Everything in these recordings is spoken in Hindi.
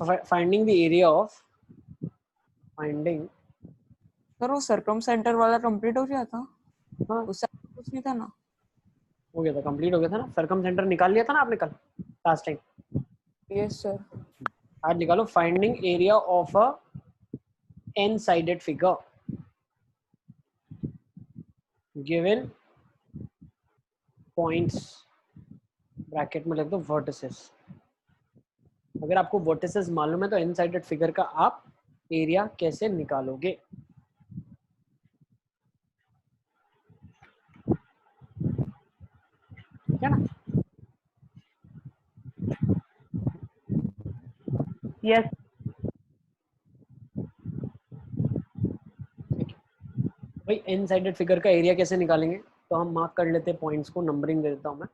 Finding the area of finding. Sir वो सर्कम सेंटर वाला कंप्लीट हो गया था। हाँ उससे कुछ नहीं था ना। हो गया था, कंप्लीट हो गया था ना। सर्कम सेंटर निकाल लिया था ना आपने कल लास्ट टाइम। Yes sir. आज निकालो finding area of a n sided figure given points, bracket में लिख दो वर्टिसेस। अगर आपको वर्टिसेस मालूम है तो n sided फिगर का आप एरिया कैसे निकालोगे? ठीक है ना? यस भाई n साइडेड फिगर का एरिया कैसे निकालेंगे? तो हम मार्क कर लेते हैं पॉइंट्स को, नंबरिंग दे देता हूँ मैं।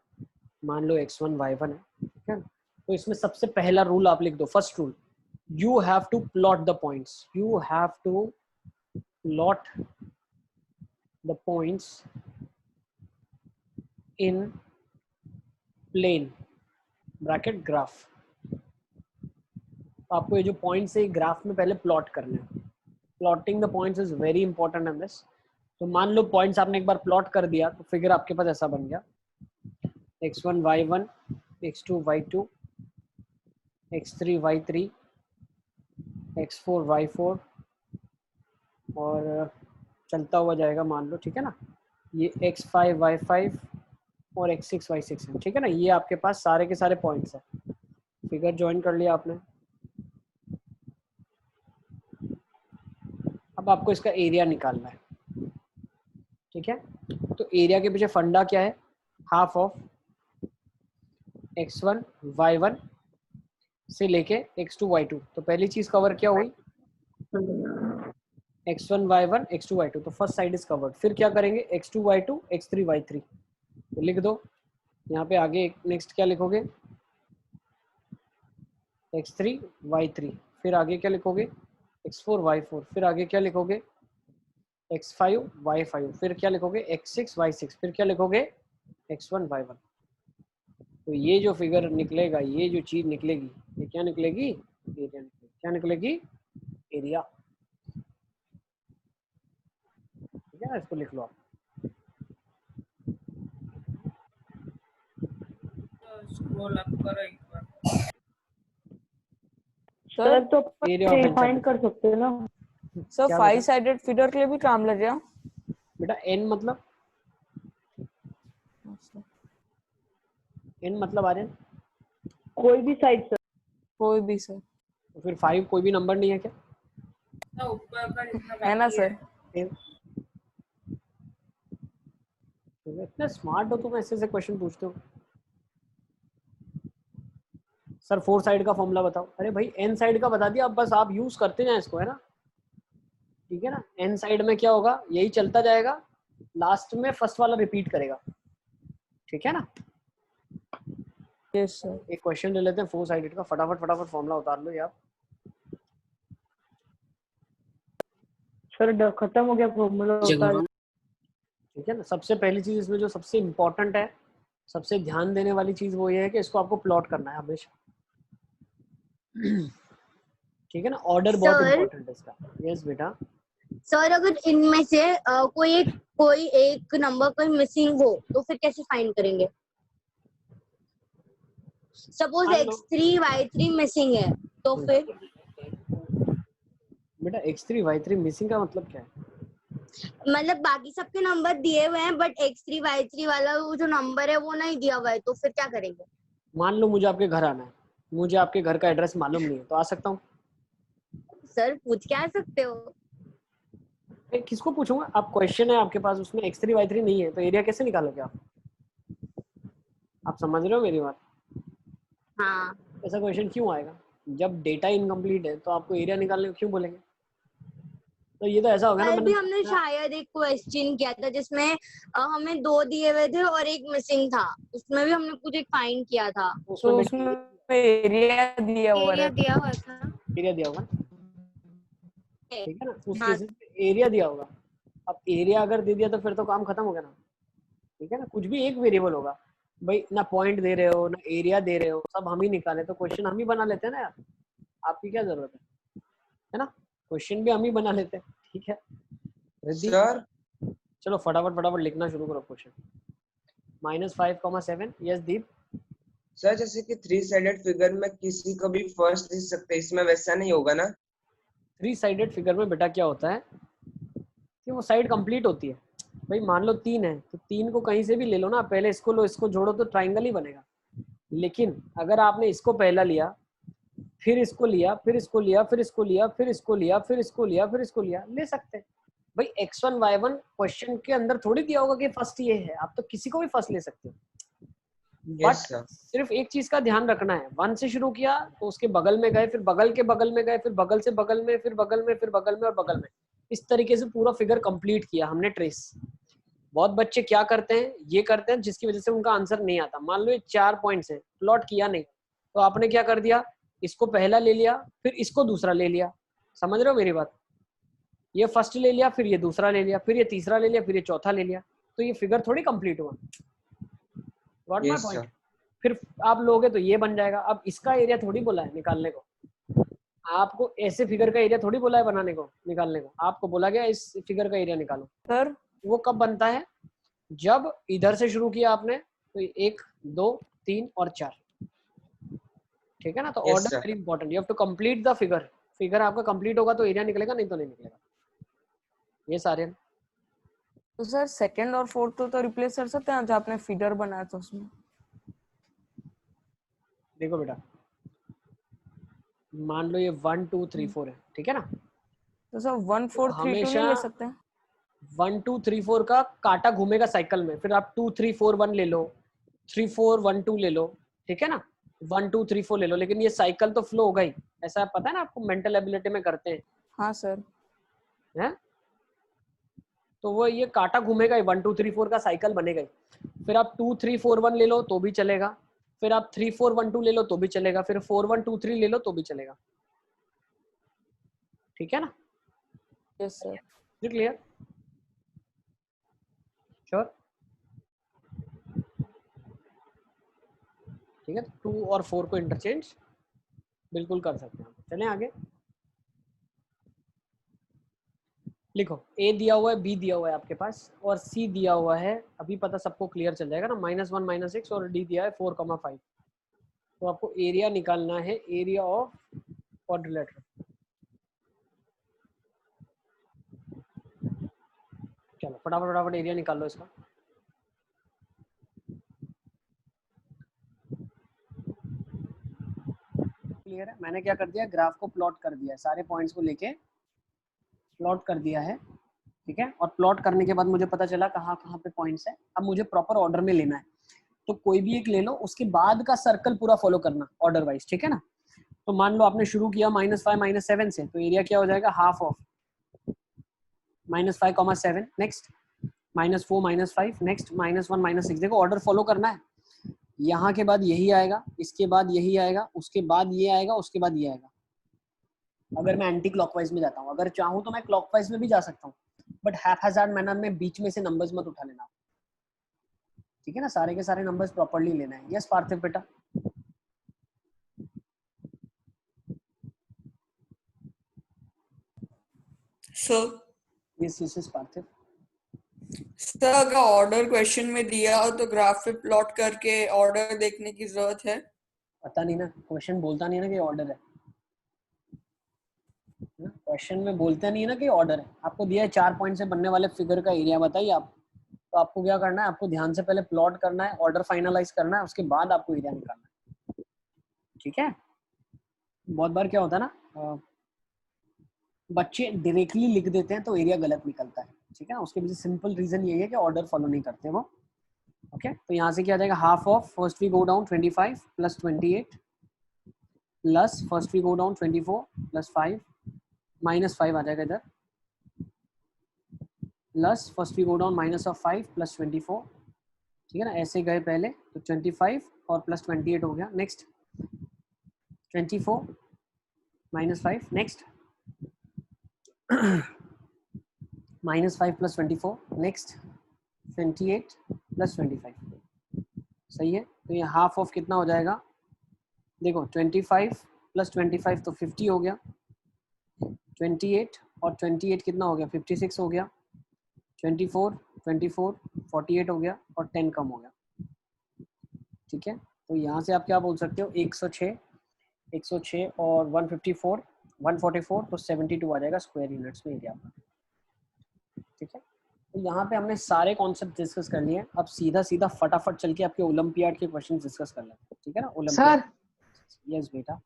मान लो x1 y1 है, ठीक है। तो इसमें सबसे पहला रूल आप लिख दो, first rule, you have to plot the points, you have to plot the points in plane bracket graph. आपको ये जो पॉइंट्स है ग्राफ में पहले प्लॉट करने हैं। Plotting the points is very important in this. तो मान लो पॉइंट्स आपने एक बार प्लॉट कर दिया तो फिगर आपके पास ऐसा बन गया, x1 y1, x2 y2, x3 y3, x4 y4 और चलता हुआ जाएगा मान लो, ठीक है ना। ये x5 y5 और x6 y6 है, ठीक है ना। ये आपके पास सारे के सारे पॉइंट्स है। फिगर ज्वाइन कर लिया आपने। अब आपको इसका एरिया निकालना है, ठीक है। तो एरिया के पीछे फंडा क्या है? हाफ ऑफ x1 y1 से लेके x2 y2। तो पहली चीज कवर क्या हुई? x1 y1 x2 y2, तो फर्स्ट साइड इज कवर्ड। फिर क्या करेंगे? x2 y2 x3 y3, तो लिख दो यहाँ पे। आगे नेक्स्ट क्या लिखोगे? x3 y3। फिर आगे क्या लिखोगे? x4 y4। फिर आगे क्या लिखोगे? x5 y5। फिर क्या लिखोगे? x6 y6। फिर क्या लिखोगे? x1 y1। तो ये जो फिगर निकलेगा, ये जो चीज निकलेगी, ये क्या निकलेगी? एरिया निकलेगी। क्या निकलेगी? एरिया। ठीक है ना, इसको लिख लो आप। स्क्रॉल अप करो एक बार। सर तो एरिया ऑफ फाइंड कर सकते हो ना सर 5 साइडेड फिगर के लिए भी काम लग गया बेटा। n मतलब, n मतलब आ रहे हैं कोई भी साइड सर। कोई भी सर। तो फिर 5 कोई भी नंबर नहीं है क्या? ना ऊपर का जितना है ना सर। इतना स्मार्ट हो तुम, ऐसे ऐसे क्वेश्चन पूछते हो। सर 4 साइड का फॉर्मूला बताओ। अरे भाई n साइड का बता दिया, अब बस आप यूज करते जाए इसको, है ना। ठीक है ना। n साइड में क्या होगा? यही चलता जाएगा, लास्ट में फर्स्ट वाला रिपीट करेगा, ठीक है ना। Yes sir. एक क्वेश्चन ले लेते हैं 4 साइडेड का, फटाफट फटाफट फॉर्मूला उतार लो यार। सर खत्म हो गया फॉर्मूला उतार। ठीक है ना। सबसे पहली चीज इसमें जो सबसे इम्पोर्टेंट है, सबसे ध्यान देने वाली चीज वो ये है कि इसको आपको प्लॉट करना है हमेशा। ठीक है ना। ऑर्डर बहुत इम्पोर्टेंट है इसका। यस बेटा। सर अगर इनमें से कोई एक नंबर कोई मिसिंग हो तो फिर कैसे फाइंड करेंगे? सपोज x3 y3 मिसिंग है तो फिर? बेटा x3 y3 मिसिंग का मतलब क्या है? मतलब बाकी सबके नंबर दिए हुए हैं बट x3 y3 वाला वो जो नंबर है वो नहीं दिया हुआ है, तो फिर क्या करेंगे? मान लो मुझे आपके घर आना है, मुझे आपके घर का एड्रेस मालूम नहीं है, तो आ सकता हूँ? सर पूछ के आ सकते हो। किसको पूछूंगा? आप क्वेश्चन है आपके पास, उसमें x3 y3 नहीं है, तो एरिया कैसे निकालोगे आप? आप समझ रहे हो मेरी बात? हाँ। ऐसा क्वेश्चन क्यों आएगा? जब डेटा इनकम्प्लीट है तो आपको एरिया निकालने को क्यों बोलेंगे? तो ये तो ऐसा होगा ना, कल भी हमने शायद एक क्वेश्चन किया था जिसमें हमें 2 दिए हुए थे और एक मिसिंग था, उसमें भी हमने कुछ एक फाइंड किया था। तो उसमें एरिया दिया हुआ एरिया था। दिया हुआ था। एरिया दिया होगा, ठीक है ना। उस केस में एरिया दिया होगा। अब एरिया अगर दे दिया तो फिर तो काम खत्म हो गया ना, ठीक है ना। कुछ भी एक वेरिएबल होगा भाई, ना पॉइंट दे रहे हो ना एरिया दे रहे हो, सब हम ही निकाले तो क्वेश्चन हम ही बना लेते हैं ना यार। आपकी क्या जरूरत है ना? क्वेश्चन भी हम ही बना लेते हैं, ठीक है रिद्धि? सर चलो फटाफट लिखना शुरू करो क्वेश्चन। -5, 7 यस दीप। सर जैसे कि 3 साइडेड फिगर में किसी को भी फर्स्ट लिख सकते हैं, इसमें वैसा नहीं होगा ना? 3 साइडेड फिगर में बेटा क्या होता है कि वो साइड कंप्लीट होती है। भाई मान लो 3 है तो 3 को कहीं से भी ले लो ना, पहले इसको लो इसको जोड़ो तो ट्राइंगल ही बनेगा। लेकिन अगर आपने इसको पहला लिया, फिर इसको लिया, फिर इसको लिया, फिर इसको लिया, फिर इसको लिया, फिर इसको लिया, फिर इसको लिया, ले सकते हैं। भाई x1 y1 क्वेश्चन के अंदर थोड़ी दिया होगा कि फर्स्ट ये है, आप तो किसी को भी फर्स्ट ले सकते हो। But yes sir. सिर्फ एक चीज का ध्यान रखना है, 1 से शुरू किया तो उसके बगल में गए, फिर बगल के बगल में गए, फिर बगल से बगल में, फिर बगल में, फिर बगल में और बगल में, इस तरीके से पूरा फिगर कंप्लीट किया हमने ट्रेस। बहुत बच्चे क्या करते हैं, ये करते हैं जिसकी वजह से उनका आंसर नहीं आता। मान लो ये 4 पॉइंट्स है, प्लॉट किया नहीं तो आपने क्या कर दिया, इसको पहला ले लिया, फिर इसको दूसरा ले लिया। समझ रहे हो मेरी बात? ये फर्स्ट ले लिया, फिर ये दूसरा ले लिया, फिर ये तीसरा ले लिया, फिर ये चौथा ले लिया, तो ये फिगर थोड़ी कंप्लीट हुआ। What my yes point? Sir. फिर आप लोगे तो ये बन जाएगा। अब इसका एरिया थोड़ी बोला है निकालने को, आपको ऐसे फिगर का एरिया थोड़ी बोला है बनाने को, निकालने को। आपको बोला गया इस फिगर का एरिया निकालो। सर वो कब बनता है? जब इधर से शुरू किया आपने तो 1 2 3 और 4, ठीक है ना? तो Yes, order sir. Very important, you have to complete the figure. Figure आपका कंप्लीट होगा तो एरिया निकलेगा, नहीं तो नहीं निकलेगा। ये सारे तो सर सेकंड और फोर्थ तो रिप्लेस कर सकते हैं जो आपने फिगर बनाया था उसमें। देखो बेटा, मान लो ये 1 2 3 4 है, ठीक है ना? तो सर 1 4 3 2 नहीं हमेशा ले सकते हैं? 1 2 3 4 का काटा घूमेगा साइकिल में, फिर आप 2 3 4 1 ले लो, 3 4 1 2 ले लो, ठीक है ना? 1 2 3 4 ले लो, लेकिन ये साइकिल तो फ्लो होगा ही। ऐसा पता है ना आपको, मेंटल एबिलिटी में करते हैं, हाँ सर। हैं? तो वो ये काटा घूमेगा ही, 1 2 3 4 का साइकिल बनेगा ही। फिर आप 2 3 4 1 ले लो तो भी चलेगा, फिर आप 3 4 1 2 ले लो तो भी चलेगा, फिर 4 1 2 3 ले लो तो भी चलेगा, ठीक है ना? Yes sir. क्लियर? श्योर? ठीक है, तो 2 और 4 को इंटरचेंज बिल्कुल कर सकते हैं। चलें आगे, लिखो A दिया हुआ है, B दिया हुआ है आपके पास, और C दिया हुआ है। अभी पता सबको क्लियर चल जाएगा ना, -1 -6 और D दिया है 4,5। तो आपको एरिया निकालना है, एरिया ऑफ क्वाड्रिलेटरल। चलो फटाफट एरिया निकाल लो इसका। क्लियर है? मैंने क्या कर दिया, ग्राफ को प्लॉट कर दिया है, सारे पॉइंट्स को लेके प्लॉट कर दिया है, ठीक है? और प्लॉट करने के बाद मुझे पता चला कहाँ कहाँ पे पॉइंट्स है। अब मुझे प्रॉपर ऑर्डर में लेना है, तो कोई भी एक ले लो, उसके बाद का सर्कल पूरा फॉलो करना ऑर्डर वाइज, ठीक है ना? तो मान लो आपने शुरू किया -5 -7 से, तो एरिया क्या हो जाएगा, हाफ ऑफ -5 7, नेक्स्ट -4 -5, नेक्स्ट -1 -6। देखो ऑर्डर फॉलो करना है। यहाँ के बाद यही आएगा, इसके बाद यही आएगा, उसके बाद ये आएगा, उसके बाद ये आएगा। अगर मैं एंटी क्लॉकवाइज में जाता हूँ, अगर चाहूँ तो मैं क्लॉकवाइज में भी जा सकता हूँ, बट हैपहैज़ार्ड मैनर में बीच में से नंबर्स मत उठा लेना, ठीक है ना? सारे के सारे नंबर्स प्रॉपर्ली लेना है। यस पार्थिव बेटा? सर यस पार्थिव। सर अगर ऑर्डर क्वेश्चन में दिया हो तो ग्राफ पे प्लॉट करके ऑर्डर देखने की जरूरत है? पता नहीं ना, क्वेश्चन बोलता नहीं है ना कि ऑर्डर है, क्वेश्चन में बोलता नहीं है ना कि ऑर्डर है। आपको दिया है 4 पॉइंट से बनने वाले फिगर का एरिया बताइए आप, तो आपको क्या करना है, आपको ध्यान से पहले प्लॉट करना है, ऑर्डर फाइनलाइज करना है, उसके बाद आपको एरिया निकालना है, ठीक है? बहुत बार क्या होता है ना, बच्चे डायरेक्टली लिख देते हैं तो एरिया गलत निकलता है, ठीक है? उसके पीछे सिंपल रीजन यही है कि ऑर्डर फॉलो नहीं करते वो, ओके? तो यहाँ से क्या आ जाएगा, half of first we go down 25 plus 28 plus first we go down 24 plus 5 -5 आ जाएगा इधर, plus first we go down -5 plus 24, ठीक है ना? ऐसे गए पहले तो 25 और प्लस 28 हो गया, next 24 -5, next -5 plus 24, next 28 plus 25, सही है? तो ये हाफ ऑफ कितना हो जाएगा, देखो 25 प्लस 25 तो 50 हो गया, 28 और 28 कितना हो गया, 56 हो गया, 24 48 हो गया और 10 कम हो गया। ठीक है, तो यहाँ से आप क्या बोल सकते हो, 106 और 154 144 तो 72 आ जाएगा स्क्वायर यूनिट्स में एरिया का। ठीक है, तो यहाँ पे हमने सारे कॉन्सेप्ट डिस्कस कर लिए। अब सीधा सीधा फटाफट चल के आपके ओलंपियाड के क्वेश्चन डिस्कस कर लेते हैं। ठीक है ना, ओलंपियाड। यस बेटा।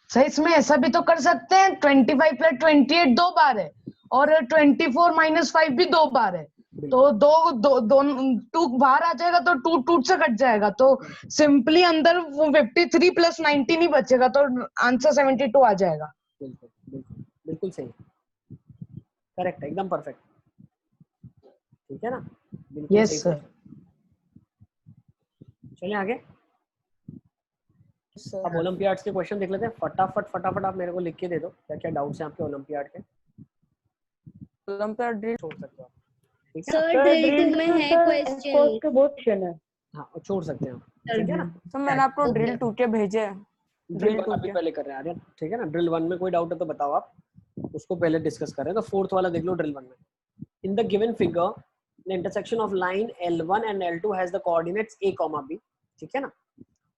सर इसमें ऐसा भी तो कर सकते हैं 25 प्लस 28 2 बार है और 24 माइनस 5 भी 2 बार है, तो दो 2 बाहर आ जाएगा तो 2 2 से कट जाएगा, तो सिंपली अंदर वो 53 प्लस 19 ही बचेगा, तो आंसर 72 आ जाएगा। बिल्कुल बिल्कुल बिल्कुल सही, करेक्ट, एकदम परफेक्ट। ठीक है ना, बिल्कुल यस सही सर। चलिए आगे। सर अब ओलंपियाड्स के क्वेश्चन देख लेते हैं। फटाफट आप मेरे को लिख के दे दो क्या क्या डाउट्स हैं आपके ओलंपियाड के। ओलंपियाड ड्रिल छोड़ सकते हो आप, ठीक है। सर ड्रिल 2 में है क्वेश्चन। के बहुत क्वेश्चन है। हाँ, और छोड़ सकते हैं आप, ठीक है ना। सर मैंने आपको ड्रिल 2 के भेजे हैं। ड्रिल Drill 1 अभी two पहले कर रहे हैं आर्यन, ठीक है ना। ड्रिल 1 में कोई डाउट है तो बताओ आप, उसको पहले डिस्कस कर रहे हैं। तो फोर्थ वाला देख लो ड्रिल 1 में। In the given figure the intersection of line L1 and L2 has the coordinates a, b, ठीक है ना।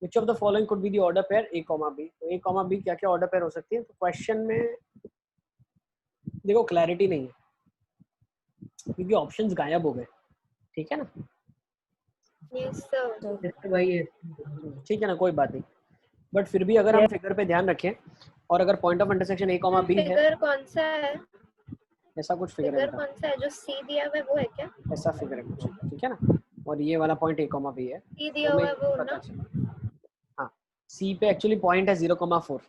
Which of the following could be the order pair a, b? तो a, b क्या क्या ऑर्डर पेयर हो सकती है। तो क्वेश्चन में देखो क्लैरिटी नहीं है क्योंकि ऑप्शंस गायब हो गए, ठीक है ना। Yes sir. ठीक है ना, कोई बात नहीं, बट फिर भी अगर हम फिगर पे ध्यान रखें और अगर point of intersection a, b है, फिगर कौन सा है? ऐसा कुछ फिगर फिगर है, कौन सा है जो सी दिया हुआ है वो है क्या? ऐसा फिगर है कुछ, ठीक है ना। और ये वाला पॉइंट a, b है, सी दिया हुआ है वो पता ना। चला। हाँ, C पे एक्चुअली पॉइंट है 0,4,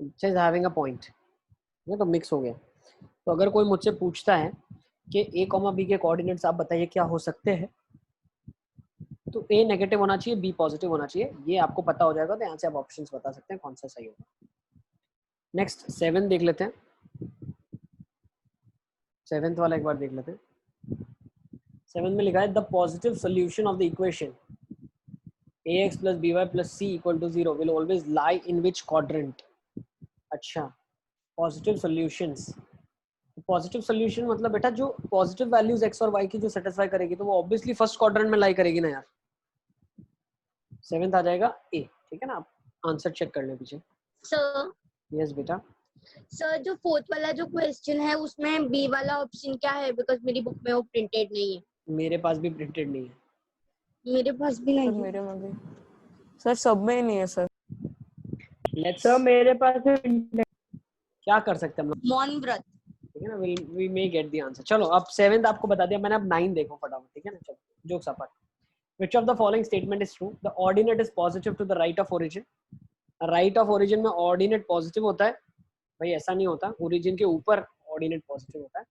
it is having a point, ये तो मिक्स हो गया। तो अगर कोई मुझसे पूछता है कि a, b के कोऑर्डिनेट्स आप बताइए क्या हो सकते हैं, तो a नेगेटिव होना चाहिए, b पॉजिटिव होना चाहिए, ये आपको पता हो जाएगा। तो यहाँ से आप ऑप्शंस बता सकते हैं कौन सा सही होगा। नेक्स्ट 7 देख लेते हैं। 7th वाला एक बार देख लेते हैं। 7 में लिखा है the positive solution of the equation ax plus by plus c equal to 0 will always lie in which quadrant। अच्छा, पॉजिटिव सॉल्यूशंस। पॉजिटिव सॉल्यूशन मतलब बेटा जो पॉजिटिव वैल्यूज x और y की जो सेटिस्फाई करेगी तो वो ऑब्वियसली फर्स्ट क्वाड्रेंट में लाई करेगी ना यार। 7th आ जाएगा a, ठीक है ना। आप आंसर चेक कर ले पीछे। सर यस बेटा। सर जो फोर्थ वाला जो क्वेश्चन है उसमें बी वाला ऑप्शन क्या है? बिकॉज मेरी बुक में वो प्रिंटेड नहीं है। मेरे पास भी प्रिंटेड नहीं है। मेरे पास भी सर नहीं है। मेरे में भी सर सब में ही नहीं है सर। लेट्स सर मेरे पास है। क्या कर सकते हैं हम लोग, मौन व्रत। ठीक है ना। We may get the answer. चलो अब 7th आपको बता दिया मैंने, अब 9 देखो फटाफट, ठीक है ना। चलो jokes apart. Which of the following statement is true? The ordinate is positive to the right of origin. Right of origin में ordinate positive होता है भाई, ऐसा नहीं होता। origin के ऊपर ordinate positive होता है।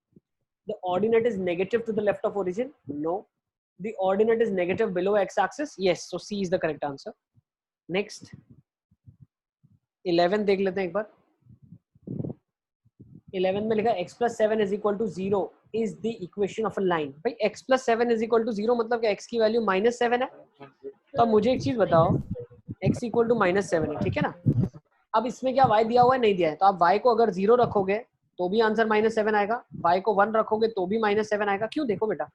The ordinate is negative to the left of origin. No. The ordinate is negative below x-axis. Yes. So C is the correct answer. Next 11 देख लेते हैं एक बार। 11 में लिखा x plus 7 is equal to 0 is the equation of a line। भाई x plus 7 is equal to 0 मतलब कि x की वैल्यू -7 है। तो अब मुझे एक चीज बताओ, x equal to -7 है, ठीक है ना। अब इसमें क्या y दिया हुआ है, नहीं दिया है। तो आप y को अगर 0 रखोगे तो भी आंसर -7 आएगा, y को 1 रखोगे तो भी -7 आएगा। क्यों? देखो बेटा,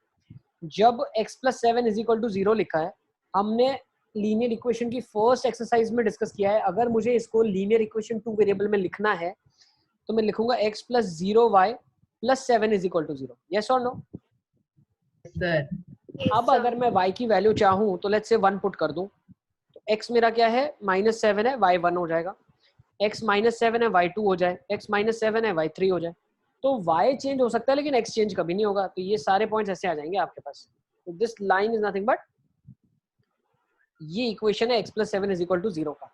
जब x plus 7 is equal to 0 लिखा है, हमने लीनियर इक्वेशन की फर्स्ट एक्सरसाइज में डिस्कस किया है। अगर मुझे इसको लीनियर इक्वेशन 2 वेरिएबल में लिखना है तो मैं लिखूंगा x plus 0y plus 7 is equal to 0। yes or no? Sir अब अगर मैं y की वैल्यू चाहूं तो लेट्स से 1 पुट कर दूं, तो x मेरा क्या है, -7 है, y 1 हो जाएगा। x -7 है, y 2 हो जाए। x -7 है, y 3 हो जाए। तो y चेंज हो सकता है लेकिन x चेंज कभी नहीं होगा। तो ये सारे पॉइंट्स ऐसे आ जाएंगे आपके पास। तो this line is nothing but, ये इक्वेशन है x plus 7 is equal to 0 का।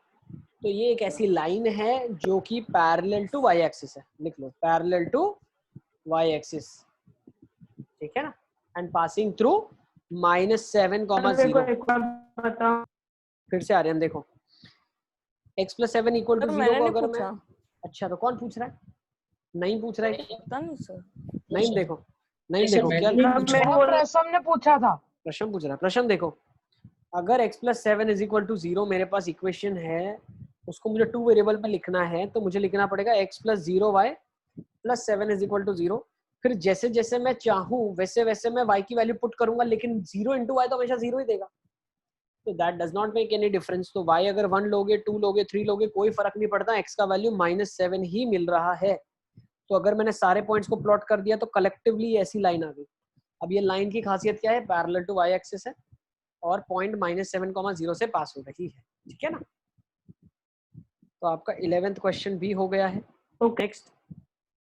तो ये एक ऐसी लाइन है जो कि पैरेलल टू y एक्सिस है। लिख लो, पैरेलल टू y एक्सिस, ठीक है ना। And passing through -7, 0। फिर से आर्यन देखो, x plus 7 equal to 0 मैंने को नहीं अगर मैं, पूछा। अच्छा तो कौन पूछ रहा है? नहीं पूछ रहा है क्या? पता नहीं सर। नहीं देखो, नहीं देखो क्या प्रसम ने पूछा था। प्रश्न पूछ रहा है। प्रश्न देखो, अगर x plus 7 is equal to 0 मेरे पास इक्वेशन है उसको मुझे 2 वेरिएबल में लिखना है तो मुझे लिखना पड़ेगा x plus 0y plus 7 is equal to 0। फिर जैसे जैसे मैं चाहूँ वैसे वैसे मैं y की वैल्यू पुट करूंगा, लेकिन 0 इंटू वाई तो हमेशा 0 ही देगा, तो that does not make any difference. तो y अगर 1 लोगे, 2 लोगे, 3 लोगे, कोई फर्क नहीं पड़ता, x का वैल्यू -7 ही मिल रहा है। तो अगर मैंने सारे पॉइंट्स को प्लॉट कर दिया तो कलेक्टिवली ऐसी लाइन आ गई। अब ये लाइन की खासियत क्या है, पैरेलल टू y एक्सिस है और पॉइंट -7,0 से पास हो रही है, ठीक है ना। तो आपका 11th क्वेश्चन भी हो गया है।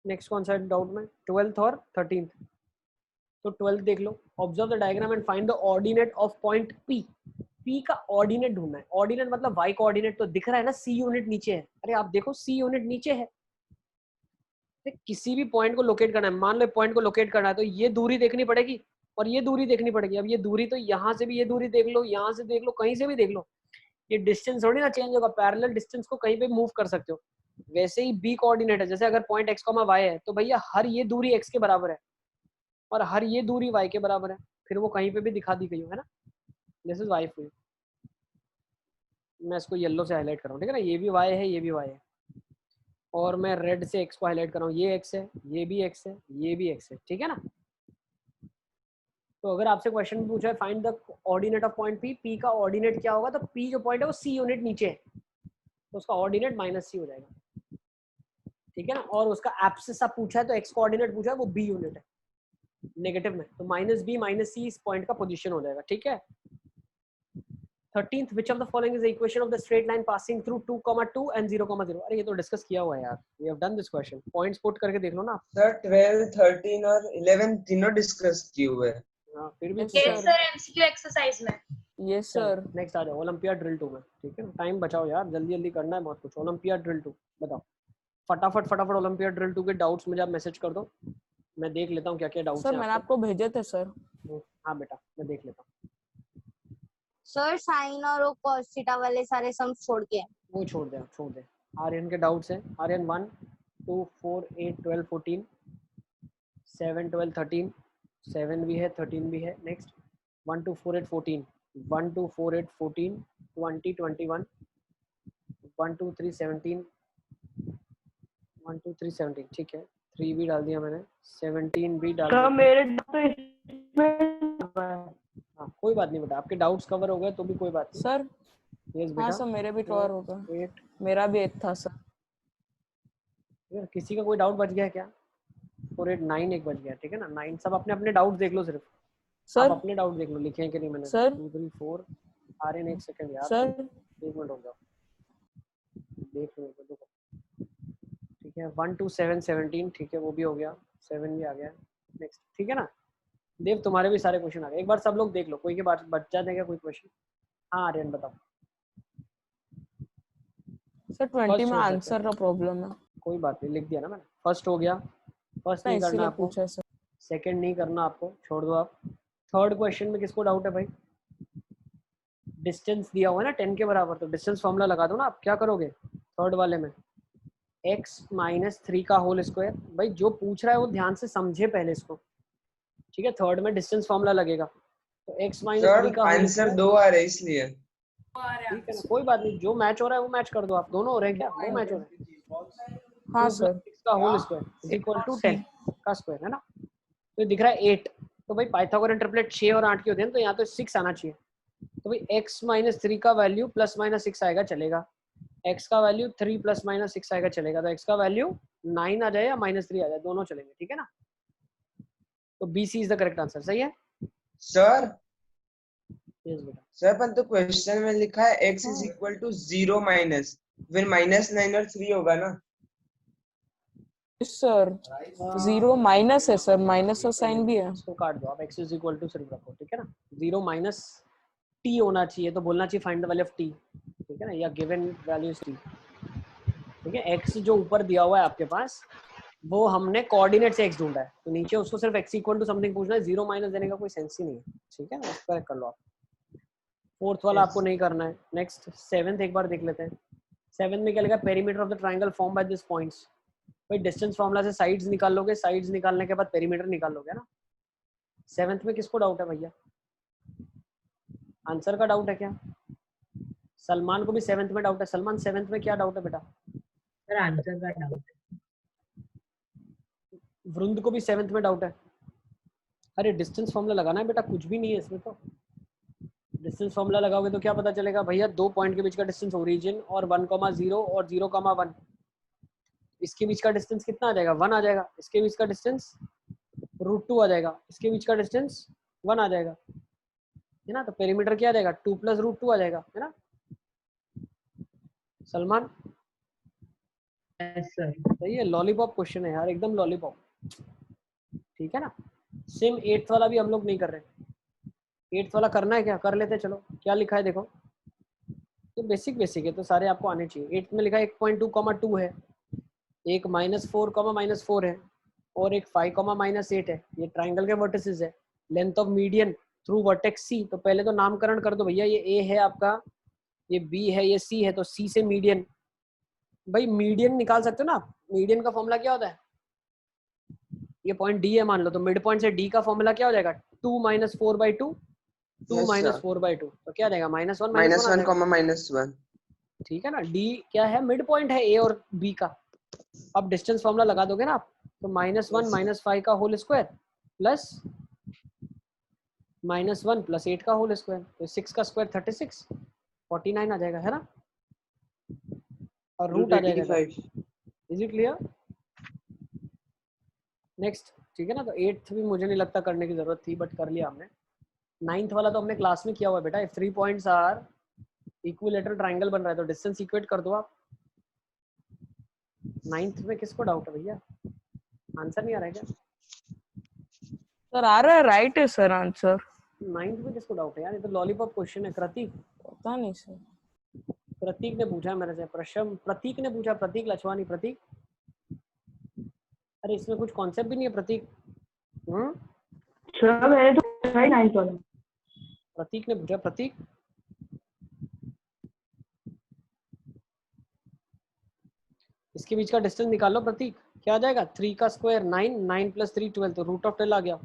नेक्स्ट कौन सा डाउट में, 12th और 13th। तो 12th देख लो, observe the diagram and find the ordinate of point P। P का ऑर्डिनेट ढूंढना है। ऑर्डिनेट मतलब y कोऑर्डिनेट तो दिख रहा है ना, C यूनिट नीचे है। अरे आप देखो C यूनिट नीचे है, किसी भी पॉइंट को लोकेट करना है, मान लो पॉइंट को लोकेट करना है तो ये दूरी देखनी पड़ेगी और ये दूरी देखनी पड़ेगी। अब ये दूरी तो यहाँ से भी ये दूरी देख लो, यहाँ से देख लो, कहीं से भी देख लो, ये डिस्टेंस थोड़ी ना चेंज होगा, पैरेलल डिस्टेंस को कहीं पे मूव कर सकते हो। वैसे ही बी कोऑर्डिनेट है, जैसे अगर पॉइंट x, y है तो भैया हर ये दूरी x के बराबर है और हर ये दूरी y के बराबर है, फिर वो कहीं पे भी दिखा दी गई है ना। This is y for you. मैं इसको येलो से हाईलाइट कर रहा हूँ, ठीक है ना, ये भी y है, ये भी y है, और मैं रेड से x को हाईलाइट कर रहा हूँ, ये x है, ये भी x है, ये भी x है, ठीक है ना। तो अगर आपसे क्वेश्चन पूछा है find the ordinate of point P, P का ऑर्डिनेट क्या होगा, तो P जो पॉइंट है वो C यूनिट नीचे है तो उसका ऑर्डिनेट -C हो जाएगा, ठीक है ना। और उसका एब्सिस आप पूछा है तो x कोऑर्डिनेट पूछा है वो B यूनिट है नेगेटिव में, तो -B -C इस पॉइंट का पोजीशन हो जाएगा, ठीक है। 13th which of the following is the equation of the straight line passing through 2, 2 and 0, 0। अरे ये तो डिस्कस किया हुआ है यार, we have done this question, points put करके देख लो ना। सर 12, 13 और 11 तीनों डिस्कस किए हुए हैं। हाँ फिर भी Yes, सर एमसीक्यू एक्सरसाइज में। Yes sir. नेक्स्ट आ जाओ ओलंपियाड ड्रिल 2 में, ठीक है ना। टाइम बचाओ यार, जल्दी जल्दी करना है बहुत कुछ। ओलंपियाड ड्रिल 2 बताओ फटाफट ओलंपियाड ड्रिल 2 के डाउट्स मुझे आप मैसेज कर दो, मैं देख लेता हूँ क्या क्या डाउट्स सर हैं मैंने आपको। आपको भेजे थे सर। हाँ बेटा मैं देख लेता हूँ। सर साइन और वो cos थीटा वाले सारे सम छोड़ के। वो छोड़ दे। आर्यन के डाउट्स हैं, आर्यन 1, 2, 4, 8, 12, 14, 7, 12, 13, 7 भी है, 13 भी है। नेक्स्ट 1, 2, 4, 8, 14, 1, 2, 4, 8, 14, 20, 21, 1, 2, 3, 17, 1, 2, 3, 17, ठीक है। 3 भी डाल दिया मैंने, 17 भी डाल दिया। मेरे तो इसमें हाँ कोई बात नहीं बेटा, आपके डाउट्स कवर हो गए तो भी कोई बात नहीं। सर यस हाँ बेटा। सर मेरे भी कवर होगा, 8, मेरा भी 8 था सर। किसी का कोई डाउट बच गया क्या? 4, 8, 9 एक बच गया, ठीक है ना। 9 सब अपने अपने डाउट देख लो, सिर्फ सर आप अपने डाउट देख लो, लिखे हैं कि नहीं मैंने। सर 2, 3, 4 आर्यन, एक सेकंड यार, सर 1 मिनट हो जाओ, देख लो देखो, ठीक है। 1, 2, 7, 17, ठीक है वो भी हो गया, 7 भी आ गया। नेक्स्ट, ठीक है ना। देव तुम्हारे भी सारे क्वेश्चन आ गए, एक बार सब लोग देख लो, कोई के बाद बच जाते हैं क्या कोई क्वेश्चन? हाँ आर्यन बताओ। सर 20 में आंसर का प्रॉब्लम है। कोई बात नहीं, लिख दिया ना मैंने। फर्स्ट हो गया, फर्स्ट नहीं करना इसीलिए आपको, पूछा सर। सेकंड नहीं करना आपको, छोड़ दो आप। थर्ड क्वेश्चन में किसको डाउट है भाई? डिस्टेंस दिया हुआ है ना 10 के बराबर, तो डिस्टेंस फॉर्मूला लगा दो ना। आप क्या करोगे थर्ड वाले में? x - 3 का होल स्क्वायर। भाई जो पूछ रहा है वो ध्यान से समझे पहले इसको, ठीक है। थर्ड में डिस्टेंस फॉर्मूला लगेगा, तो x - 3 का होल आंसर स्क्वायर, 2 आ रहे इसलिए। ठीक है ना। कोई बात नहीं, जो मैच हो रहा है वो मैच कर दो आप। दोनों हो रहे हैं क्या? वो मैच हो रहा है। हाँ 2 सर। 6 का whole square is equal to 10 का स्क्वायर, है ना। तो ये दिख रहा है 8, तो भाई पाइथागोरन ट्रिपलेट 6 और 8 के होते हैं, तो यहाँ तो 6 आना चाहिए। तो भाई x - 3 का वैल्यू +- 6 आएगा, चलेगा। x का वैल्यू 3 +- 6 आएगा, चलेगा। तो x का वैल्यू 9 आ जाए या -3 आ जाए, दोनों चलेंगे, ठीक है ना। तो BC is the correct answer, सही है। सर यस बेटा। सर पर तो क्वेश्चन में लिखा है x is equal to 0 minus, फिर -9 और 3 होगा ना। सर 0 माइनस है सर, माइनस का साइन भी है। इसको काट दो आप, x इज इक्वल टू सिर्फ रखो, ठीक है ना। 0 माइनस t होना चाहिए, तो बोलना चाहिए find the value of t, ठीक है ना, या गिवन वैल्यू इज t, ठीक है। x जो ऊपर दिया हुआ है आपके पास, वो हमने कोऑर्डिनेट से x ढूंढा है, तो नीचे उसको सिर्फ x इक्वल टू समथिंग पूछना है। 0 माइनस देने का कोई सेंस ही नहीं है, ठीक है ना। इसको करेक्ट कर लो आप। फोर्थ वाला आपको नहीं करना है। नेक्स्ट 7th एक बार देख लेते हैं। 7th में क्या लिखा? Perimeter of the triangle form by this points. भाई डिस्टेंस फॉर्मूला से साइड्स निकाल लोगे, साइड्स निकालने के बाद पेरीमीटर निकाल लोगे ना। 7th में किसको डाउट है भैया? आंसर का डाउट है क्या? सलमान को भी 7th में डाउट है। सलमान 7th में क्या डाउट है बेटा? सर आंसर का डाउट है। वरुण को भी 7th में डाउट है। अरे डिस्टेंस फॉर्मूला लगाना है बेटा, कुछ भी नहीं है इसमें। तो डिस्टेंस फॉर्मूला लगाओगे तो क्या पता चलेगा भैया? 2 पॉइंट के बीच का डिस्टेंस ओरिजिन और 1,0 और 0,1, इसके बीच का डिस्टेंस कितना आ जाएगा? 1 आ जाएगा। इसके बीच का डिस्टेंस √2 आ जाएगा। इसके बीच का डिस्टेंस 1 आ जाएगा, है ना? तो पेरीमीटर क्या आ जाएगा? 2 + √2 आ जाएगा, है ना सलमान? Yes sir. सही है, लॉलीपॉप क्वेश्चन है यार, एकदम लॉलीपॉप। ठीक है ना? सेम 8th वाला भी हम लोग नहीं कर रहे। 8th वाला करना है क्या? कर लेते हैं, चलो। क्या लिखा है देखो, ये बेसिक है तो सारे आपको आने चाहिए। 8th में लिखा है 1.2,2 है, एक -4, -4 है, और एक 5, -8 है। ये ट्राइंगल के वर्टिसेस है। Length of median through vertex C, तो पहले तो नामकरण कर दो भैया। ये ए है आपका, ये बी है, ये सी है, तो सी से मीडियन। भाई मीडियन निकाल सकते हो ना? मीडियन का फॉर्मूला क्या होता है? ये पॉइंट डी है मान लो, तो मिड पॉइंट से डी का फॉर्मूला क्या हो जाएगा? 2 - 4/2, 2 - 4/2, तो क्या देगा? -1 -1, ठीक है ना? डी क्या है? मिड पॉइंट है ए और बी का। अब डिस्टेंस फॉर्मूला लगा दोगे ना आप, तो -1 - 5 का होल स्क्वायर प्लस -1 + 8 का होल स्क्वायर, तो 6 का स्क्वायर 36, 49 आ जाएगा, है ना? और रूट आ जाएगा। 85। Is it clear? नेक्स्ट, ठीक है ना? तो 8th भी मुझे नहीं लगता करने की जरूरत थी, बट कर लिया हमने। 9th वाला तो हमने क्लास में किया हुआ है बेटा। 3 पॉइंट्स आर इक्विलेटरल ट्राइंगल बन रहा है, तो डिस्टेंस इक्वेट कर दो आप। 9th में किसको डाउट है भैया? आंसर नहीं आ रहा है क्या? सर आ रहा है, राइट है सर आंसर। 9th में किसको डाउट है यार? ये तो लॉलीपॉप क्वेश्चन है। कृतिक, पता नहीं सर। प्रतीक ने पूछा मेरे से। प्रतीक ने पूछा, प्रतीक लछवानी। प्रतीक, अरे इसमें कुछ कॉन्सेप्ट भी नहीं है प्रतीक। सर मैंने तो पूछा ही 9th वाला। प्रतीक ने पूछा। प्रतीक, इसके बीच का डिस्टेंस निकाल लो प्रतीक। क्या आ जाएगा? 3 का स्क्वायर 9, 9 + 3 12, तो √12 आ गया।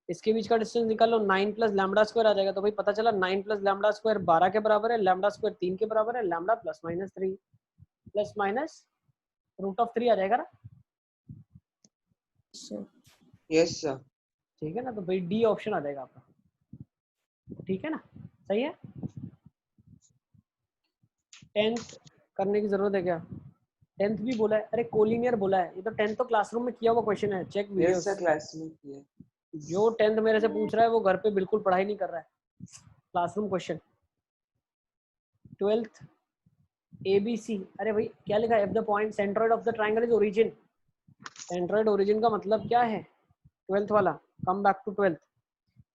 इसके बीच का डिस्टेंस निकाल लो, 9 + λ² आ जाएगा। तो भाई पता चला 9 + λ² 12 के बराबर है, λ² 3 के बराबर है, λ ±3 ±√3 आ जाएगा ना? Yes sir. ठीक है ना? तो भाई डी ऑप्शन आ जाएगा आपका। ठीक है ना? सही है। 10th करने की जरूरत है क्या? 10th भी बोला है। अरे कोलिनियर बोला है। ये तो 10th तो क्लासरूम में किया हुआ क्वेश्चन है। Check yes videos. Sir, class में किया। जो 10th मेरे से पूछ रहा है वो घर पे बिल्कुल पढ़ाई नहीं कर रहा है। Classroom question. 12th ABC, अरे भाई क्या लिखा है? If the point centroid of the triangle is origin. Centroid origin का मतलब क्या है? 12th वाला, come back to 12th।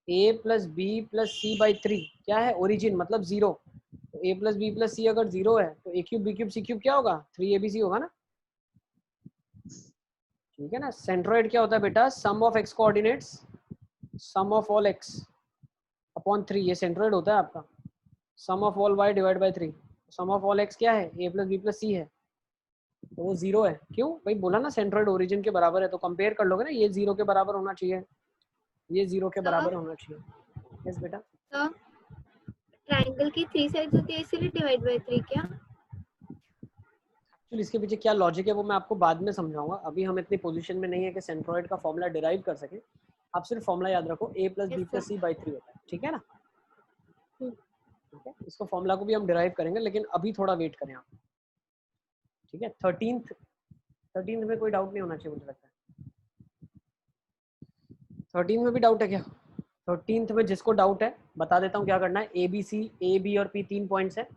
A + B + C/3 क्या है? ओरिजिन मतलब 0। तो A + B + C अगर 0 है तो A³ B³ C³ क्या होगा? 3ABC होगा ना? ठीक है ना? सेंट्रोइड क्या होता है बेटा? Sum of x coordinates, sum of all x upon 3, ये सेंट्रोइड होता है आपका। Sum of all y divide by 3, sum of all x क्या है? A + B + C है, तो वो 0 है। क्यों भाई? बोला ना सेंट्रोइड ओरिजिन के बराबर है, तो कंपेयर कर लोगे ना, ये 0 के बराबर होना चाहिए, ये 0 के बराबर होना चाहिए। यस बेटा। ट्रायंगल की 3 साइड्स होती है, इसीलिए डिवाइड बाय 3 क्या? एक्चुअली इसके पीछे क्या लॉजिक है वो मैं आपको बाद में समझाऊंगा। अभी हम इतनी पोजीशन में नहीं है कि सेंट्रोइड का फॉर्मूला डिराइव कर सके। आप सिर्फ फॉर्मूला याद रखो, A + B + C/3 होता है। ठीक है ना? ठीक है, इसको फॉर्मूला को भी हम डिराइव करेंगे, लेकिन अभी थोड़ा वेट करें आप। ठीक है। 13th में कोई डाउट नहीं होना चाहिए मुझे लगता है। 13th में भी डाउट है क्या? 13th में जिसको डाउट है बता देता हूँ क्या करना है। A, B और P 3 पॉइंट्स है।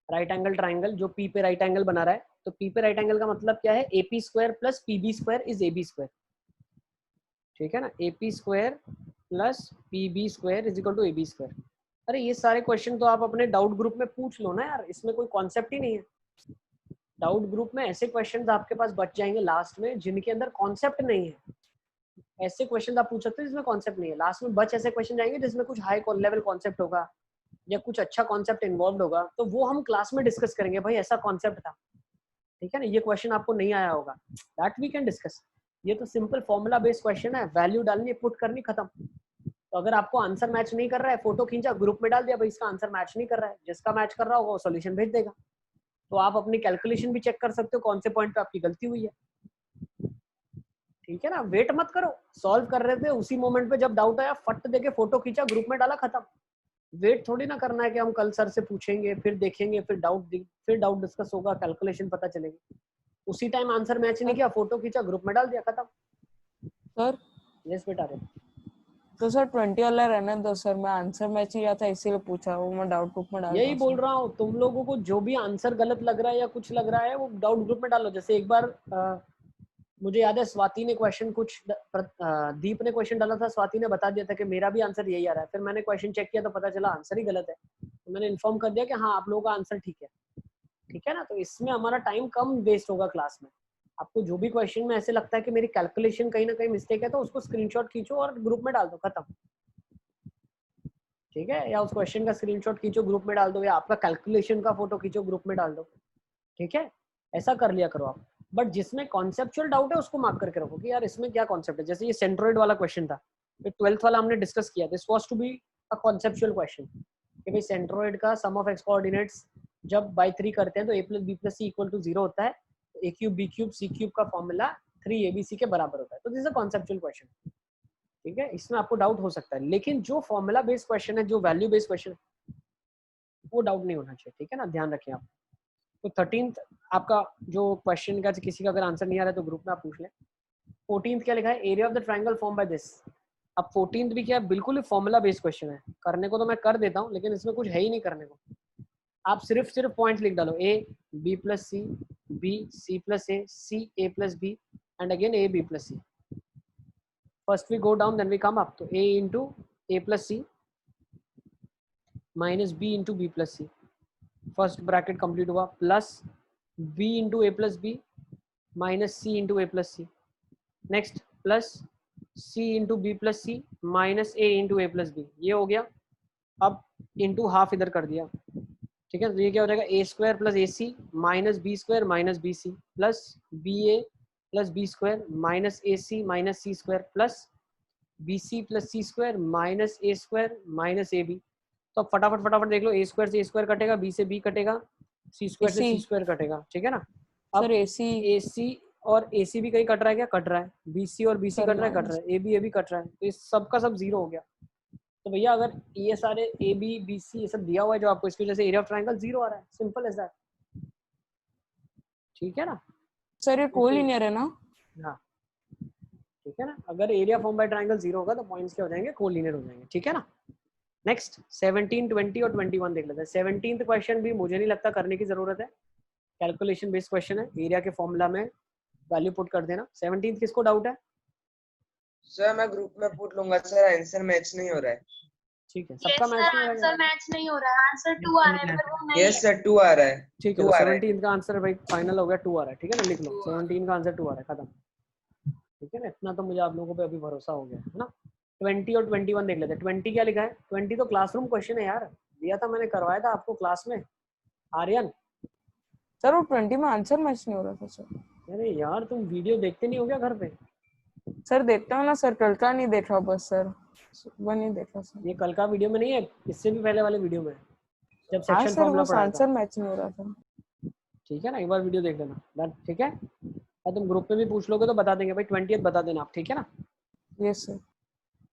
राइट एंगल ट्राइंगल जो P पे राइट एंगल बना रहा है, तो P पे राइट एंगल का मतलब क्या है? AP² + PB² is AB²। ठीक है ना? AP² + PB² is equal to AB²। अरे ये सारे क्वेश्चन तो आप अपने डाउट ग्रुप में पूछ लो ना यार, इसमें कोई कॉन्सेप्ट ही नहीं है। डाउट ग्रुप में ऐसे क्वेश्चंस आपके पास बच जाएंगे लास्ट में जिनके अंदर कॉन्सेप्ट नहीं है। ऐसे क्वेश्चन आप पूछ सकते हो जिसमें कॉन्सेप्ट नहीं है। लास्ट में बच ऐसे क्वेश्चन जाएंगे जिसमें कुछ हाई लेवल कॉन्सेप्ट होगा या कुछ अच्छा कॉन्सेप्ट इन्वॉल्व होगा, तो वो हम क्लास में डिस्कस करेंगे। भाई ऐसा कॉन्सेप्ट था, ठीक है ना? ये क्वेश्चन आपको नहीं आया होगा, दैट वी कैन डिस्कस। ये तो सिंपल फॉर्मूला बेस्ड क्वेश्चन है, वैल्यू डालनी, पुट करनी, खत्म। तो तो अगर आपको आंसर मैच नहीं कर रहा है, फोटो खींचा, ग्रुप में डाल दिया, भाई इसका आंसर मैच नहीं कर रहा है, जिसका मैच कर रहा होगा वो सॉल्यूशन भेज देगा। तो आप अपनी कैलकुलेशन भी चेक कर सकते हो कौन से पॉइंट पे आपकी गलती हुई है। ठीक है ना, वेट मत करो, सॉल्व कर रहे थे उसी मोमेंट पे जब डाउट आया फट देके फोटो खींचा, ग्रुप में डाला, खत्म। वेट थोड़ी ना करना है कि हम कल सर से पूछेंगे, फिर देखेंगे, फिर डाउट डिस्कस होगा, कैलकुलेशन पता चलेगी। उसी टाइम आंसर मैच नहीं किया, फोटो खींचा, ग्रुप में डाल दिया, खत्म। सर यस बेटा रे। तो सर 20 वाला रहने दो सर, मैं आंसर मैच ही था इसीलिए पूछा, वो मैं डाउट ग्रुप में डाल यही बोल रहा हूँ, तुम लोगों को जो भी आंसर गलत लग रहा है या कुछ लग रहा है वो डाउट ग्रुप में डालो। जैसे एक बार मुझे याद है स्वाति ने क्वेश्चन दीप ने क्वेश्चन डाला था, स्वाति ने बता दिया था कि मेरा भी आंसर यही आ रहा है। फिर मैंने क्वेश्चन चेक किया तो पता चला आंसर ही गलत है, तो मैंने इन्फॉर्म कर दिया कि हाँ आप लोगों का आंसर ठीक है। ठीक है ना, तो इसमें हमारा टाइम कम वेस्ट होगा क्लास में। आपको जो भी क्वेश्चन में ऐसे लगता है कि मेरी कैलकुलेशन कहीं ना कहीं मिस्टेक है, तो उसको स्क्रीनशॉट खींचो और ग्रुप में डाल दो, खत्म। ठीक है, या उस क्वेश्चन का स्क्रीनशॉट खींचो, ग्रुप में डाल दो, या आपका कैलकुलेशन का फोटो खींचो, ग्रुप में डाल दो। ठीक है, ऐसा कर लिया करो आप। बट जिसमें कॉन्सेप्चुअल डाउट है उसको मार्क करके रखो कि यार इसमें क्या कॉन्सेप्ट है। जैसे ये सेंट्रोइड वाला क्वेश्चन था, ये 12th वाला हमने डिस्कस किया, this was to be a conceptual question कि भाई सेंट्रोइड का सम ऑफ एक्स कोऑर्डिनेट्स जब बाय 3 करते हैं तो a + b + c = 0 होता है, तो a³ b³ c³ का फॉर्मूला 3abc के बराबर होता है। तो this is a conceptual question. ठीक है, इसमें आपको डाउट हो सकता है, लेकिन जो फॉर्मूला बेस्ड क्वेश्चन है, जो वैल्यू बेस्ड क्वेश्चन है, वो डाउट नहीं होना चाहिए। ठीक है ना, ध्यान रखें आप। तो 13th आपका जो क्वेश्चन का किसी का अगर आंसर नहीं आ रहा है तो ग्रुप में आप पूछ लें। 14th क्या लिखा है, area of the triangle form by this. अब 14th भी क्या है, बिल्कुल ही फॉर्मूला बेस्ड क्वेश्चन है। करने को तो मैं कर देता हूँ, लेकिन इसमें कुछ है ही नहीं करने को। आप सिर्फ पॉइंट लिख डालो, a b + c, b c + a, c a + b and again a b + c. First we go down, then we come up. तो a into a + c minus b into b + c, first bracket complete हुआ, plus b into a + b minus c into a + c, next plus c into b + c minus a into a + b, ये हो गया। अब इंटू हाफ इधर कर दिया। ठीक है, तो ये क्या हो जाएगा, a² + ac minus b² minus bc plus ba + b² minus ac minus c² plus bc + c² minus a² minus ab। तो अब फटाफट देख लो, a² से a² कटेगा, b से b कटेगा, c² से c² कटेगा। ठीक है ना, अब सर ac और ac भी कहीं कट रहा है क्या, कट रहा है, bc और bc कट रहा है, कट रहा है, ab भी कट रहा है, तो इस सब का सब 0 हो गया। तो भैया अगर ये सारे ए बी बी सी ये सब दिया हुआ है जो आपको, इसकी वजह से एरिया ऑफ ट्रायंगल 0 आ रहा है, सिंपल एज दैट। ठीक है ना सर, ये कोलिनियर है ना? हाँ ठीक है ना, अगर एरिया फॉर्म बाय ट्रायंगल 0 होगा तो पॉइंट्स क्या हो जाएंगे, कोलिनियर हो जाएंगे। ठीक है ना, नेक्स्ट 17, 20 और 21 देख लेते हैं। 17th क्वेश्चन भी मुझे नहीं लगता करने की जरूरत है, कैलकुलेशन बेस्ड क्वेश्चन है, एरिया के फॉर्मूला में वैल्यू पुट कर देना। 17th किसको डाउट है? सर मैं ग्रुप में पूछ लूंगा सर, आंसर मैच नहीं हो रहा है। ठीक है, सबका मैच नहीं हो रहा है, आंसर मैच नहीं हो रहा है, आंसर 2 आ रहा है पर वो नहीं यस सर 2 आ रहा है। ठीक है, 17 का आंसर भाई फाइनल हो गया, 2 आ रहा है। ठीक है ना, लिख लो 17 का आंसर 2 आ रहा है, खत्म। ठीक है ना, इतना तो मुझे आप लोगों पे अभी भरोसा हो गया है ना। 20 और 21 देख लेते हैं। 20 क्या लिखा है? 20 तो क्लासरूम क्वेश्चन है यार, दिया था मैंने, करवाया था आपको क्लास में। आर्यन सर वो 20 में आंसर मैच नहीं हो रहा था सर। अरे यार तुम वीडियो देखते नहीं हो क्या घर पे? सर देखता हूँ ना सर, कल का नहीं देखा बस सर, सुबह नहीं देखा सर। ये कल का वीडियो में नहीं है, इससे भी पहले वाले वीडियो में, जब हाँ सेक्शन सर, फॉर्मूला वो पढ़ाया आंसर था। मैच नहीं हो रहा था। ठीक है ना, एक बार वीडियो देख लेना डन। ठीक है, और तुम ग्रुप में भी पूछ लोगे तो बता देंगे भाई, 20th बता देना आप। ठीक है ना, यस सर।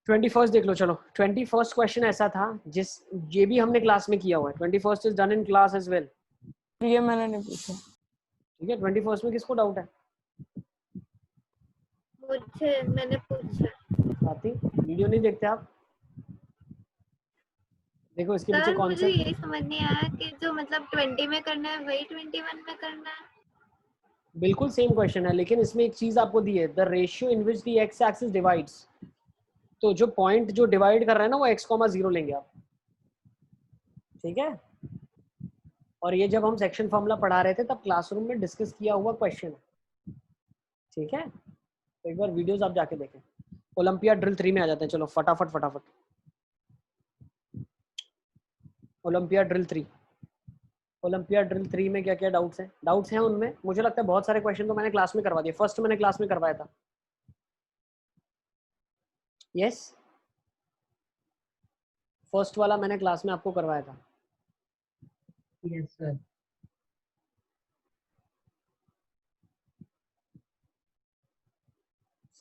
21 देख लो। चलो 21 क्वेश्चन ऐसा था जिस ये भी हमने क्लास में किया हुआ है। 21 is done in class as well. ये मैंने नहीं पूछा। ठीक है, 21 में किसको डाउट है? मुझे, मैंने पूछा। आती वीडियो नहीं देखते आप? देखो इसके पीछे सर मुझे कॉन्सेप्ट यही समझ नहीं आया कि जो मतलब 20 में करना है वही 21 में करना है। बिल्कुल सेम क्वेश्चन है, लेकिन इसमें एक चीज आपको दी है, the ratio in which the x axis divides. तो जो पॉइंट जो डिवाइड कर रहा है ना वो x,0 लेंगे आप। ठीक है, और ये जब हम सेक्शन फॉर्मूला पढ़ा रहे थे तब क्लासरूम में डिस्कस किया हुआ क्वेश्चन है। ठीक है, तो एक बार वीडियोस आप जाके देखें। ओलंपिया ड्रिल 3 में आ जाते हैं। चलो फटाफट ओलंपिया ड्रिल 3। ओलंपिया ड्रिल 3 में क्या क्या डाउट्स हैं उनमें? मुझे लगता है बहुत सारे क्वेश्चन तो मैंने क्लास में करवा दिए, फर्स्ट मैंने क्लास में करवाया था। यस फर्स्ट वाला मैंने क्लास में आपको करवाया था। Yes, sir.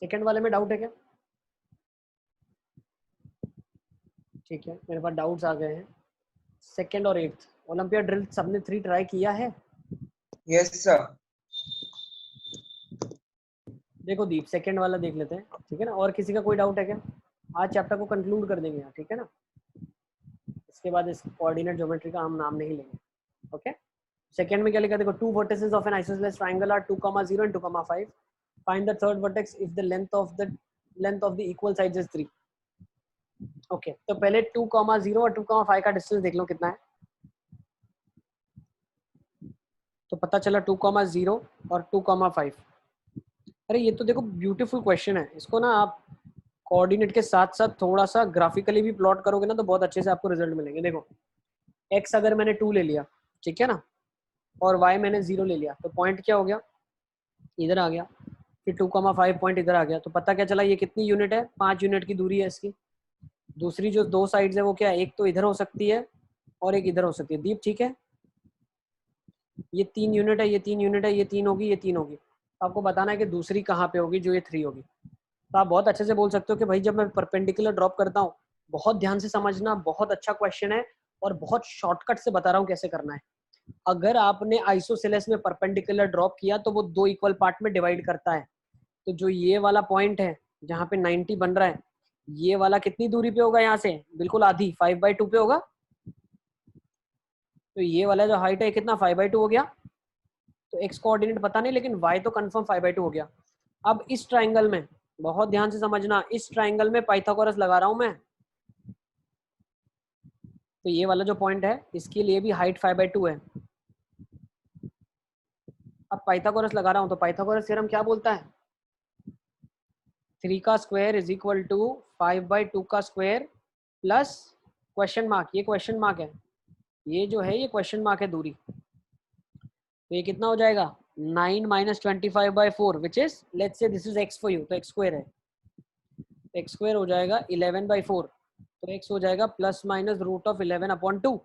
सेकंड वाले में डाउट है क्या? ठीक है, मेरे पास डाउट्स आ गए हैं। सेकंड और एट्थ ओलंपियाड ड्रिल सबने 3 ट्राई किया है? Yes sir. देखो दीप, सेकंड वाला देख लेते हैं, ठीक है ना। और किसी का कोई डाउट है क्या? आज चैप्टर को कंक्लूड कर देंगे, ठीक है ना। इसके बाद इस कोऑर्डिनेट ज्योमेट्री का हम नाम नहीं लेंगे। ओके, सेकंड में क्या लिखा? देखो, 2 vertices of an isosceles triangle are 2,0 and 2,5. Find the third vertex if the length of the equal sides is 3. Okay, तो पहले 2,0 और 2,5 का डिस्टेंस देख लो कितना है। तो पता चला 2,0 और 2,5। अरे ये तो देखो ब्यूटीफुल क्वेश्चन है, इसको ना आप कोऑर्डिनेट के साथ साथ थोड़ा सा ग्राफिकली भी प्लॉट करोगे ना तो बहुत अच्छे से आपको रिजल्ट मिलेंगे। देखो x अगर मैंने 2 ले लिया, ठीक है ना, और y मैंने 0 ले लिया, तो पॉइंट क्या हो गया? इधर आ गया। फिर 2,5 पॉइंट इधर आ गया। तो पता क्या चला, ये कितनी यूनिट है? 5 यूनिट की दूरी है इसकी। दूसरी जो 2 साइड्स है वो क्या है? एक तो इधर हो सकती है और एक इधर हो सकती है। दीप ठीक है, ये 3 यूनिट है, ये 3 यूनिट है, ये 3 होगी, ये 3 होगी। तो आपको बताना है कि दूसरी कहाँ पे होगी जो ये 3 होगी। तो आप बहुत अच्छे से बोल सकते हो कि भाई जब मैं परपेंडिकुलर ड्रॉप करता हूँ, बहुत ध्यान से समझना, बहुत अच्छा क्वेश्चन है और बहुत शॉर्टकट से बता रहा हूँ कैसे करना है। अगर आपने आइसोसेलेस में परपेंडिकुलर ड्रॉप किया तो वो 2 इक्वल पार्ट में डिवाइड करता है। तो जो ये वाला पॉइंट है जहाँ पे 90 बन रहा है, ये वाला कितनी दूरी पे होगा? यहाँ से बिल्कुल आधी, 5/2 पे होगा। तो ये वाला जो हाइट है कितना? 5/2 हो गया। तो x कोऑर्डिनेट पता नहीं, लेकिन y तो कंफर्म 5/2 हो गया। अब इस ट्राइंगल में बहुत ध्यान से समझना, इस ट्राइंगल में पाइथागोरस लगा रहा हूं मैं। तो ये वाला जो पॉइंट है इसके लिए भी हाइट 5/2 है। अब पाइथागोरस लगा रहा हूं तो पाइथागोरस थ्योरम क्या बोलता है? 3 का स्क्वायर इज इक्वल टू 5/2 का स्क्वायर प्लस क्वेश्चन मार्क। ये क्वेश्चन मार्क है, ये जो है ये क्वेश्चन मार्क है दूरी। तो ये कितना हो जाएगा? 9 - 25/4 which is, let's say this is x for you, तो x स्क्वायर है। x स्क्वायर हो जाएगा 11/4। तो x हो जाएगा ±√11/2।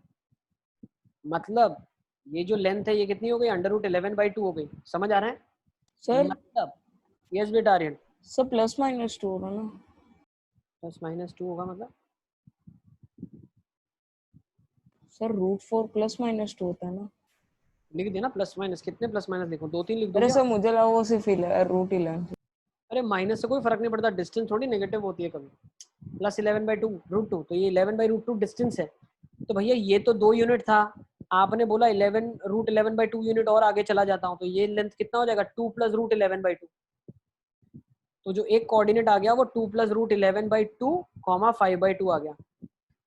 मतलब ये जो लेंथ है ये कितनी हो गई? √11/2 हो गई। समझ आ रहा है सर? मतलब? यस बेटा आर्यन। सर +-2 होगा ना? +-2 होगा मतलब? सर √4 +-2 होता है ना? लिख देना प्लस माइनस। कितने प्लस माइनस लिखो? 2-3 लिख दो अरे क्या? सर मुझे लगा वो सिर्फ √11। अरे माइनस से कोई फर्क नहीं पड़ता, डिस्टेंस थोड़ी नेगेटिव होती है कभी। +11/2 √2, तो ये 11/√2 डिस्टेंस है। तो भैया ये तो 2 यूनिट था, आपने बोला 11√11/2 यूनिट और आगे चला जाता हूँ, तो ये लेंथ कितना हो जाएगा? 2 + √11/2। तो जो एक कोऑर्डिनेट आ गया वो 2 + √11/2, 5/2 आ गया।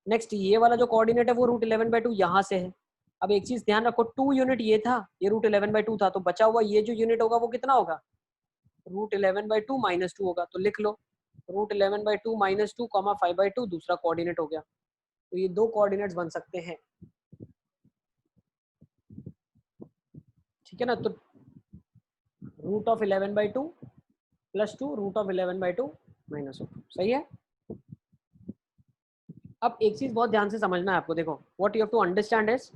नेक्स्ट ये वाला जो कोऑर्डिनेट है वो √11/2 यहाँ से है। अब एक चीज ध्यान रखो, 2 यूनिट ये था, ये √11/2 था, तो बचा हुआ ये जो यूनिट होगा वो कितना होगा? √11/2 -2 होगा। तो लिख लो √11/2 -2, 5/2 दूसरा कोऑर्डिनेट हो गया। तो ये 2 कोऑर्डिनेट्स बन सकते हैं, ठीक है ना। तो √11/2 + 2, √11/2 -2, सही है। अब एक चीज बहुत ध्यान से समझना है आपको। देखो what you have to understand is,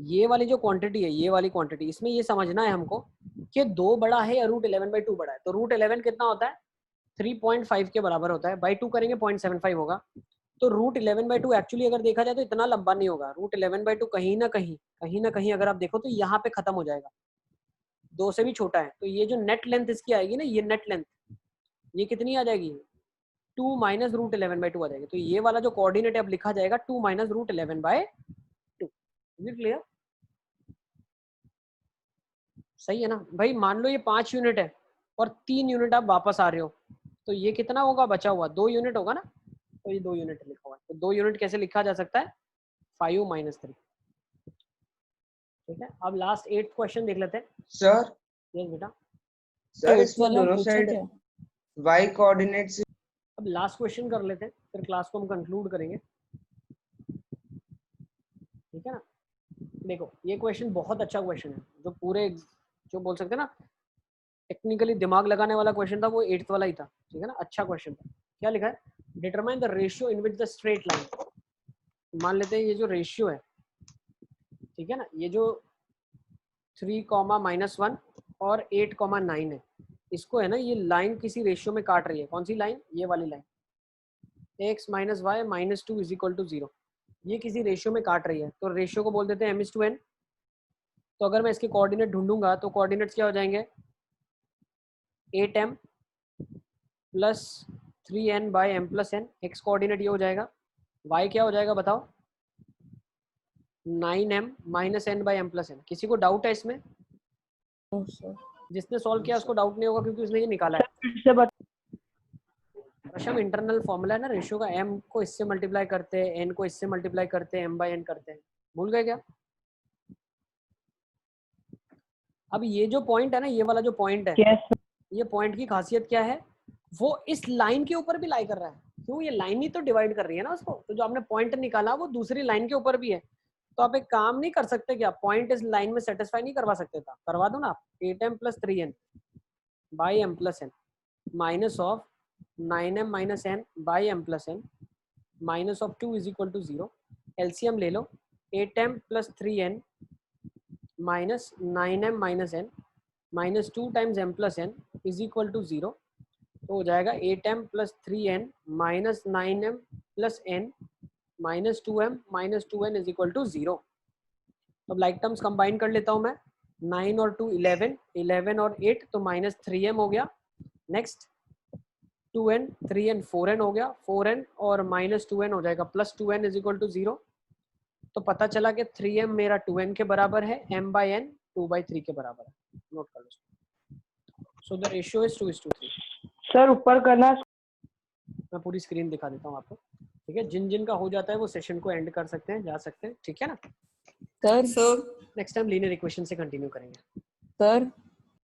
ये वाली जो क्वांटिटी है, ये वाली क्वांटिटी, इसमें ये समझना है हमको कि 2 बड़ा है या √11/2 बड़ा है। तो √11 कितना होता है? 3.5 के बराबर होता है, बाई 2 करेंगे 0.75 होगा। तो √11/2 एक्चुअली अगर देखा जाए तो इतना लंबा नहीं होगा। √11/2 कहीं ना कहीं अगर आप देखो तो यहाँ पे खत्म हो जाएगा, 2 से भी छोटा है। तो ये जो नेट लेंथ इसकी आएगी ना, ये नेट लेंथ ये कितनी आ जाएगी? 2 - √11/2 आ जाएगी। तो ये वाला जो कोऑर्डिनेट अब लिखा जाएगा 2 - √11/2। क्लियर? सही है ना भाई। मान लो ये 5 यूनिट है और 3 यूनिट आप वापस आ रहे हो, तो ये कितना होगा बचा हुआ? 2 यूनिट होगा ना। तो ये 2 यूनिट लिखा हुआ है। तो 2 यूनिट कैसे लिखा जा सकता है? 5 - 3, ठीक है। अब लास्ट 8th क्वेश्चन देख लेते हैं। सर यस बेटा। सर तो इसमें वाला दोनों पूछा साइड क्या? y कोऑर्डिनेट से अब लास्ट क्वेश्चन कर लेते हैं, फिर क्लास को हम कंक्लूड करेंगे, ठीक है ना। देखो ये क्वेश्चन बहुत अच्छा क्वेश्चन है, जो पूरे जो बोल सकते हैं ना टेक्निकली दिमाग लगाने वाला क्वेश्चन था, वो 8th वाला ही था, ठीक है ना। अच्छा क्वेश्चन था। क्या लिखा है? Determine the ratio in which the straight line मान लेते हैं ये जो रेशियो है, ठीक है ना, ये जो 3,-1 और 8,9 है, इसको है ना ये लाइन किसी रेशियो में काट रही है। कौन सी लाइन? ये वाली line, x minus y minus 2 is equal to 0, ये किसी रेशियो में काट रही है, तो रेशियो को बोल देते हैं m/n। तो अगर मैं इसके कोऑर्डिनेट ढूंढूंगा तो कोऑर्डिनेट्स क्या हो जाएंगे? 8m plus 3n by m plus n, x coordinate ये हो जाएगा, y क्या हो जाएगा बताओ? 9m minus n by m plus n। किसी को डाउट है इसमें? No sir. जिसने सॉल्व किया उसको डाउट नहीं होगा क्योंकि उसने ये निकाला है। फिर से रशम इंटरनल फॉर्मूला है ना रेशियो का, m को इससे मल्टीप्लाई करते हैं, n को इससे मल्टीप्लाई करते हैं, m बाई n करते हैं। भूल गए क्या? अब ये जो पॉइंट है ना, ये वाला जो पॉइंट है, yes, ये पॉइंट की खासियत क्या है? वो इस लाइन के ऊपर भी लाई कर रहा है। क्यों? ये लाइन ही तो डिवाइड कर रही है ना उसको, तो जो आपने पॉइंट निकाला वो दूसरी लाइन के ऊपर भी है। तो आप एक काम नहीं कर सकते क्या? पॉइंट इस लाइन में सेटिस्फाई नहीं करवा सकते था? करवा दो ना आप। 8m plus 3n by m plus n minus of 9m minus n by m plus n minus of 2 is equal to 0। LCM ले लो, 8m plus 3n minus 9m minus n minus 2 times m plus n is equal to 0। तो हो जाएगा 8m plus 3n minus 9m plus n minus 2m minus 2n is equal to 0। अब लाइक टर्म्स कंबाइन कर लेता हूँ मैं, 9 और 2 11, 11 और 8 तो माइनस 3m हो गया। नेक्स्ट 2n 3n 4n हो गया, 4n और माइनस 2n हो जाएगा plus 2n is equal to 0। तो पता चला कि 3m मेरा 2n के बराबर है, m बाई n 2/3 के बराबर है। नोट कर लो। So the ratio is 2:3। Sir ऊपर करना। मैं पूरी स्क्रीन दिखा देता हूँ आपको, ठीक है? जिन जिन का हो जाता है वो सेशन को एंड कर सकते हैं, जा सकते हैं, ठीक है ना? Sir sir next time linear equation से कंटिन्यू करेंगे। सर